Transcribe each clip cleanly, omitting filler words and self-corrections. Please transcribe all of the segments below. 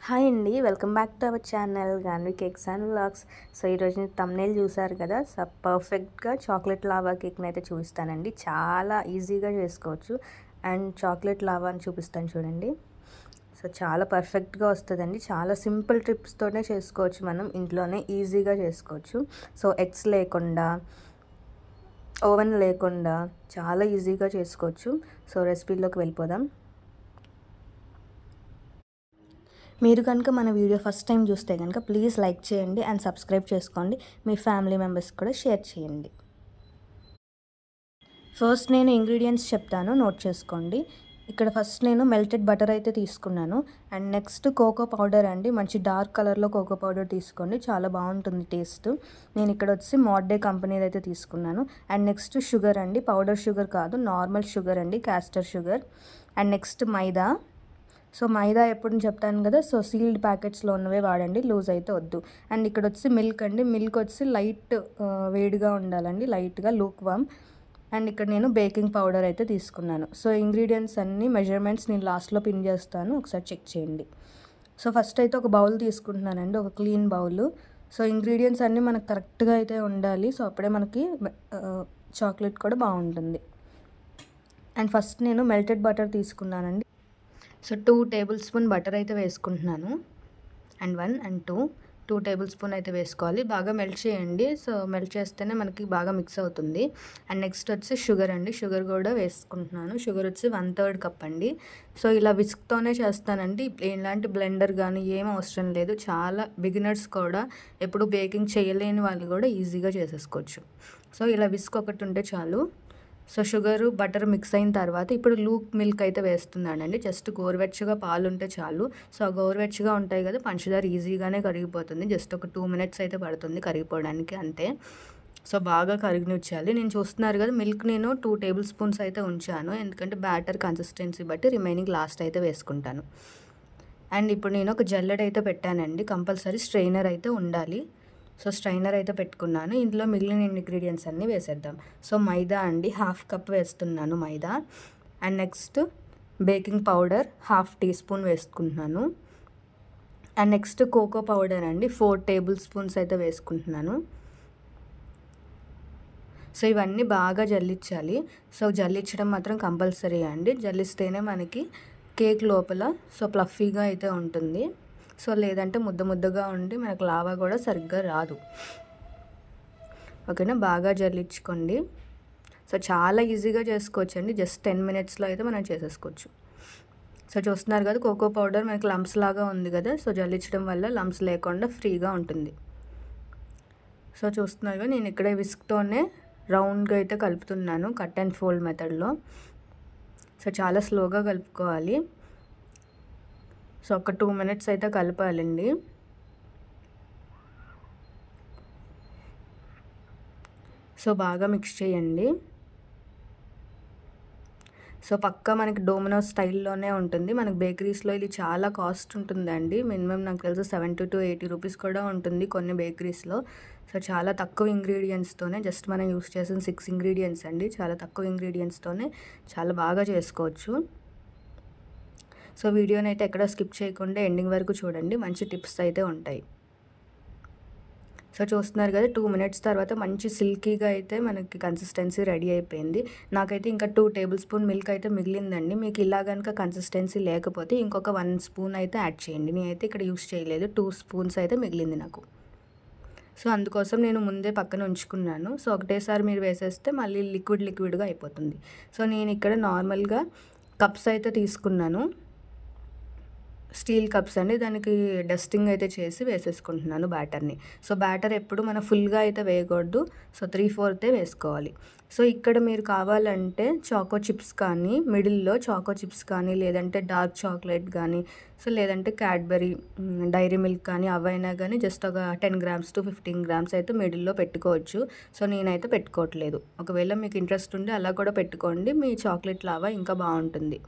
Hi అండి, welcome back to our channel Ganvi cakes and vlogs. So ఈరోజు thumbnail చూసారు కదా. సో పర్ఫెక్ట్గా చాక్లెట్ లావా కేక్ని అయితే చూపిస్తానండి. చాలా ఈజీగా చేసుకోవచ్చు. అండ్ చాక్లెట్ లావా అని చూపిస్తాను చూడండి. సో చాలా పర్ఫెక్ట్గా వస్తుందండి. చాలా సింపుల్ ట్రిప్స్తోనే చేసుకోవచ్చు, మనం ఇంట్లోనే ఈజీగా చేసుకోవచ్చు. సో ఎగ్స్ లేకుండా, ఓవెన్ లేకుండా చాలా ఈజీగా చేసుకోవచ్చు. సో రెసిపీలోకి వెళ్ళిపోదాం. మీరు కనుక మన వీడియో ఫస్ట్ టైం చూస్తే కనుక ప్లీజ్ లైక్ చేయండి అండ్ సబ్స్క్రైబ్ చేసుకోండి. మీ ఫ్యామిలీ మెంబర్స్కి కూడా షేర్ చేయండి. ఫస్ట్ నేను ఇంగ్రీడియంట్స్ చెప్తాను, నోట్ చేసుకోండి. ఇక్కడ ఫస్ట్ నేను మెల్టెడ్ బటర్ అయితే తీసుకున్నాను. అండ్ నెక్స్ట్ కోకో పౌడర్ అండి, మంచి డార్క్ కలర్లో కోకో పౌడర్ తీసుకోండి, చాలా బాగుంటుంది టేస్ట్. నేను ఇక్కడ వచ్చి మోడ్డే కంపెనీది అయితే తీసుకున్నాను. అండ్ నెక్స్ట్ షుగర్ అండి, పౌడర్ షుగర్ కాదు, నార్మల్ షుగర్ అండి, castor sugar. And next maida. So maida ఎప్పుడు చెప్తాను కదా, సో సీల్డ్ ప్యాకెట్స్లో ఉన్నవే వాడండి, లూజ్ అయితే వద్దు. అండ్ ఇక్కడ వచ్చి మిల్క్ అండి, మిల్క్ వచ్చి లైట్ వేడిగా ఉండాలండి, లైట్గా లూక్ వామ్. అండ్ ఇక్కడ నేను బేకింగ్ పౌడర్ అయితే తీసుకున్నాను. సో ఇంగ్రీడియంట్స్ అన్ని మెజర్మెంట్స్ నేను లాస్ట్లో పిన్ చేస్తాను, ఒకసారి చెక్ చేయండి. సో ఫస్ట్ అయితే ఒక బౌల్ తీసుకుంటున్నానండి, ఒక క్లీన్ బౌల్. సో ఇంగ్రీడియంట్స్ అన్నీ మనకు కరెక్ట్గా అయితే ఉండాలి, సో అప్పుడే మనకి చాక్లెట్ కూడా బాగుంటుంది. అండ్ ఫస్ట్ నేను మెల్టెడ్ బటర్ తీసుకున్నానండి. సో 2 టేబుల్ స్పూన్ బటర్ అయితే వేసుకుంటున్నాను. అండ్ 1 and 2 టేబుల్ స్పూన్ అయితే వేసుకోవాలి. బాగా మెల్ట్ చేయండి, సో మెల్ట్ చేస్తేనే మనకి బాగా మిక్స్ అవుతుంది. అండ్ నెక్స్ట్ వచ్చి షుగర్ అండి, షుగర్ కూడా వేసుకుంటున్నాను. షుగర్ వచ్చి 1/3 కప్ అండి. సో ఇలా విస్క్తోనే చేస్తానండి, ఎలాంటి బ్లెండర్ కానీ ఏం అవసరం లేదు. చాలా బిగినర్స్ కూడా, ఎప్పుడు బేకింగ్ చేయలేని వాళ్ళు కూడా ఈజీగా చేసేసుకోవచ్చు. సో ఇలా విస్క్ ఒకటి ఉంటే చాలు. సో షుగరు బటర్ మిక్స్ అయిన తర్వాత ఇప్పుడు లూక్ మిల్క్ అయితే వేస్తున్నానండి. జస్ట్ గోరువెచ్చగా పాలు ఉంటే చాలు. సో గోరువెచ్చగా ఉంటాయి కదా, పంచదార ఈజీగానే కరిగిపోతుంది. జస్ట్ ఒక 2 minutes అయితే పడుతుంది కరిగిపోవడానికి, అంతే. సో బాగా కరిగినిచ్చాలి. నేను చూస్తున్నారు కదా, మిల్క్ నేను 2 టేబుల్ స్పూన్స్ అయితే ఉంచాను, ఎందుకంటే బ్యాటర్ కన్సిస్టెన్సీ బట్టి రిమైనింగ్ లాస్ట్ అయితే వేసుకుంటాను. అండ్ ఇప్పుడు నేను ఒక జల్లెడ అయితే పెట్టానండి, కంపల్సరీ స్ట్రైనర్ అయితే ఉండాలి. సో స్ట్రైనర్ అయితే పెట్టుకున్నాను. ఇందులో మిగిలిన ఇంగ్రీడియంట్స్ అన్నీ వేసేద్దాం. సో మైదా అండి, 1/2 కప్ వేస్తున్నాను maida. And next baking powder 1/2 teaspoon వేసుకుంటున్నాను. అండ్ నెక్స్ట్ కోకో పౌడర్ అండి, 4 టేబుల్ స్పూన్స్ అయితే వేసుకుంటున్నాను. సో ఇవన్నీ బాగా జల్లించాలి. సో జల్లించడం మాత్రం కంపల్సరీ అండి, జల్లిస్తేనే మనకి కేక్ లోపల సో ప్లఫీగా అయితే ఉంటుంది. సో లేదంటే ముద్ద ముద్దగా ఉండి మనకు లావా కూడా సరిగ్గా రాదు. ఓకేనా, బాగా జల్లించుకోండి. సో చాలా ఈజీగా చేసుకోవచ్చు అండి, జస్ట్ 10 minutesలో అయితే మనం చేసేసుకోవచ్చు. సో చూస్తున్నారు కదా, కోకో పౌడర్ మనకి లంప్స్ లాగా ఉంది కదా, సో జల్లించడం వల్ల లంప్స్ లేకుండా ఫ్రీగా ఉంటుంది. సో చూస్తున్నారు కదా, నేను ఇక్కడే విస్క్తోనే రౌండ్గా అయితే కలుపుతున్నాను, కట్ అండ్ ఫోల్డ్ మెథడ్లో. సో చాలా స్లోగా కలుపుకోవాలి. సో ఒక 2 minutes అయితే కలపాలండి. సో బాగా మిక్స్ చేయండి. సో పక్కా మనకి డోమినోస్ స్టైల్లోనే ఉంటుంది. మనకి బేకరీస్లో ఇది చాలా కాస్ట్ ఉంటుందండి, మినిమం నాకు తెలిసి 70 to 80 rupees కూడా ఉంటుంది కొన్ని బేకరీస్లో. సో చాలా తక్కువ ఇంగ్రీడియంట్స్తోనే, జస్ట్ మనం యూస్ చేసిన 6 ingredients అండి, చాలా తక్కువ ఇంగ్రీడియంట్స్తోనే చాలా బాగా చేసుకోవచ్చు. సో వీడియోని అయితే ఎక్కడ స్కిప్ చేయకుండా ఎండింగ్ వరకు చూడండి, మంచి టిప్స్ అయితే ఉంటాయి. సో చూస్తున్నారు కదా, 2 minutes తర్వాత మంచి సిల్కీగా అయితే మనకి కన్సిస్టెన్సీ రెడీ అయిపోయింది. నాకైతే ఇంకా 2 టేబుల్ స్పూన్ మిల్క్ అయితే మిగిలిందండి. మీకు ఇలా కనుక కన్సిస్టెన్సీ లేకపోతే ఇంకొక 1 spoon అయితే యాడ్ చేయండి. నేనైతే ఇక్కడ యూస్ చేయలేదు, 2 spoons అయితే మిగిలింది నాకు. సో అందుకోసం నేను ముందే పక్కన ఉంచుకున్నాను. సో ఒకటేసారి మీరు వేసేస్తే మళ్ళీ లిక్విడ్గా అయిపోతుంది. సో నేను ఇక్కడ నార్మల్గా కప్స్ అయితే తీసుకున్నాను, స్టీల్ కప్స్ అండి, దానికి డస్టింగ్ అయితే చేసి వేసేసుకుంటున్నాను బ్యాటర్ని. సో బ్యాటర్ ఎప్పుడు మనం ఫుల్గా అయితే వేయకూడదు, సో 3/4 వేసుకోవాలి. సో ఇక్కడ మీరు కావాలంటే చాకో చిప్స్ కానీ, మిడిల్లో చాకో చిప్స్ కానీ, లేదంటే డార్క్ చాక్లెట్ కానీ, సో లేదంటే క్యాడ్బరీ డైరీ మిల్క్ కానీ, అవైనా కానీ జస్ట్ ఒక 10 grams to 15 grams అయితే మిడిల్లో పెట్టుకోవచ్చు. సో నేనైతే పెట్టుకోవట్లేదు. ఒకవేళ మీకు ఇంట్రెస్ట్ ఉంటే అలా కూడా పెట్టుకోండి, మీ చాక్లెట్ లావా ఇంకా బాగుంటుంది.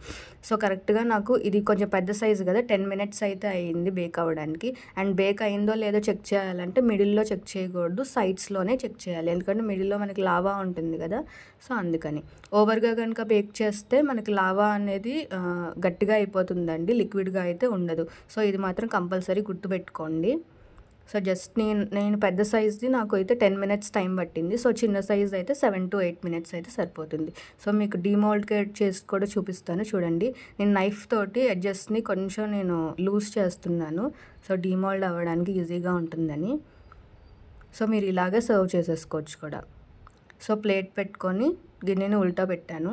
సో కరెక్ట్గా నాకు ఇది కొంచెం పెద్ద సైజు కదా, 10 10 మినిట్స్ అయితే అయింది బేక్ అవ్వడానికి. అండ్ బేక్ అయిందో లేదో చెక్ చేయాలంటే మిడిల్‌లో చెక్ చేయకూడదు. సైడ్స్‌లోనే చెక్ చేయాలి. ఎందుకంటే మిడిల్‌లో మనకి లావా ఉంటుంది కదా! సో, అందుకని. ఓవర్‌గా గనుక బేక్ చేస్తే మనకి లావా అనేది గట్టిగా అయిపోతుందండి. లిక్విడ్‌గా అయితే ఉండదు. సో, ఇది మాత్రం కంపల్సరీ గుర్తుపెట్టుకోండి. సో, జస్ట్ నేను పెద్ద సైజ్‌ది నాకు అయితే 10 మినిట్స్ టైం పట్టింది. సో, చిన్న సైజ్ అయితే 7-8 మినిట్స్ అయితే సరిపోతుంది. సో, మీకు డీమోల్డికేట్ చేసి కూడా చూపిస్తాను చూడండి. నేను నైఫ్ తోటి ఎడ్జెస్‌ని కొంచెం నేను లూజ్ చేస్తున్నాను. సో, డీమోల్డ్ అవ్వడానికి ఈజీగా ఉంటుందని. సో, మీరు ఇలాగే సర్వ్ చేసేసుకోవచ్చు కూడా. సో, ప్లేట్ పెట్టుకొని గిన్నెని ఉల్టా పెట్టాను.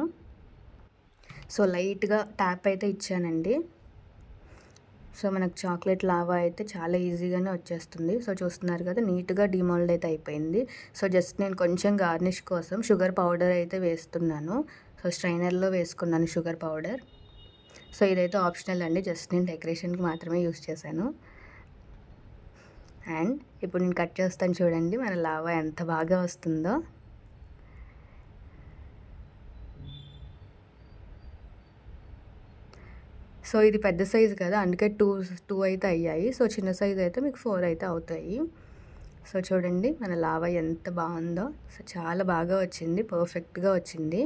సో, లైట్‌గా ట్యాప్ అయితే ఇచ్చానండి. సో, మనకు చాక్లెట్ లావా అయితే చాలా ఈజీగానే వచ్చేస్తుంది. సో, చూస్తున్నారు కదా! నీట్‌గా డీమోల్డ్ అయితే అయిపోయింది. సో, జస్ట్ నేను కొంచెం గార్నిష్ కోసం షుగర్ పౌడర్ అయితే వేస్తున్నాను. సో, స్ట్రైనర్‌లో వేసుకున్నాను షుగర్ పౌడర్. సో, ఇదైతే ఆప్షనల్ అండి. జస్ట్ నేను డెకరేషన్‌కి మాత్రమే యూజ్ చేశాను. అండ్ ఇప్పుడు నేను కట్ చేస్తాను చూడండి మన లావా ఎంత బాగా వస్తుందో. సో, ఇది పెద్ద సైజు కదా! అందుకే 2 అయితే అయ్యాయి. సో, చిన్న సైజు అయితే మీకు 4 అయితే అవుతాయి. సో, చూడండి మన లావా ఎంత బాగుందో. సో, చాలా బాగా వచ్చింది. పర్ఫెక్ట్‌గా వచ్చింది.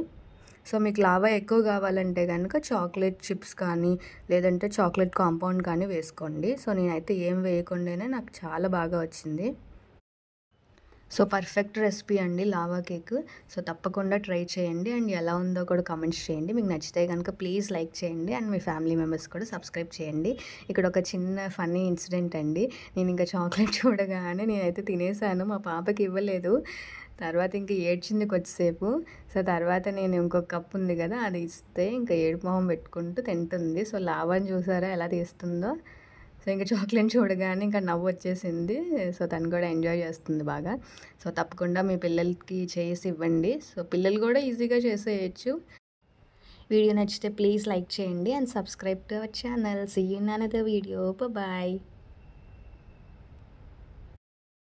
సో, మీకు లావా ఎక్కువ కావాలంటే గనుక చాక్లెట్ చిప్స్ కానీ, లేదంటే చాక్లెట్ కాంపౌండ్ కానీ వేసుకోండి. సో, నేనైతే ఏం వేయకుండానే నాకు చాలా బాగా వచ్చింది. సో, పర్ఫెక్ట్ రెసిపీ అండి లావా కేక్. సో, తప్పకుండా ట్రై చేయండి. అండ్ ఎలా ఉందో కూడా కామెంట్స్ చేయండి. మీకు నచ్చితే కనుక ప్లీజ్ లైక్ చేయండి. అండ్ మీ ఫ్యామిలీ మెంబర్స్ కూడా సబ్స్క్రైబ్ చేయండి. ఇక్కడ ఒక చిన్న ఫన్నీ ఇన్సిడెంట్ అండి. నేను ఇంకా చాక్లెట్ చూడగానే నేనైతే తినేసాను. మా పాపకి ఇవ్వలేదు. తర్వాత ఇంక ఏడ్చింది కొద్దిసేపు. సో, తర్వాత నేను ఇంకొక కప్ ఉంది కదా! అది ఇస్తే ఇంకా ఏడుపు మొహం పెట్టుకుంటూ తింటుంది. సో, లావాని చూసారా ఎలా తీస్తుందో. సో, ఇంక చాక్లెట్ చూడగానే ఇంకా నవ్వొచ్చేసింది. సో, తను కూడా ఎంజాయ్ చేస్తుంది బాగా. సో, తప్పకుండా మీ పిల్లలకి చేసి ఇవ్వండి. సో, పిల్లలు కూడా ఈజీగా చేసేయొచ్చు. వీడియో నచ్చితే ప్లీజ్ లైక్ చేయండి and subscribe to our channel. See you in another video. Bye.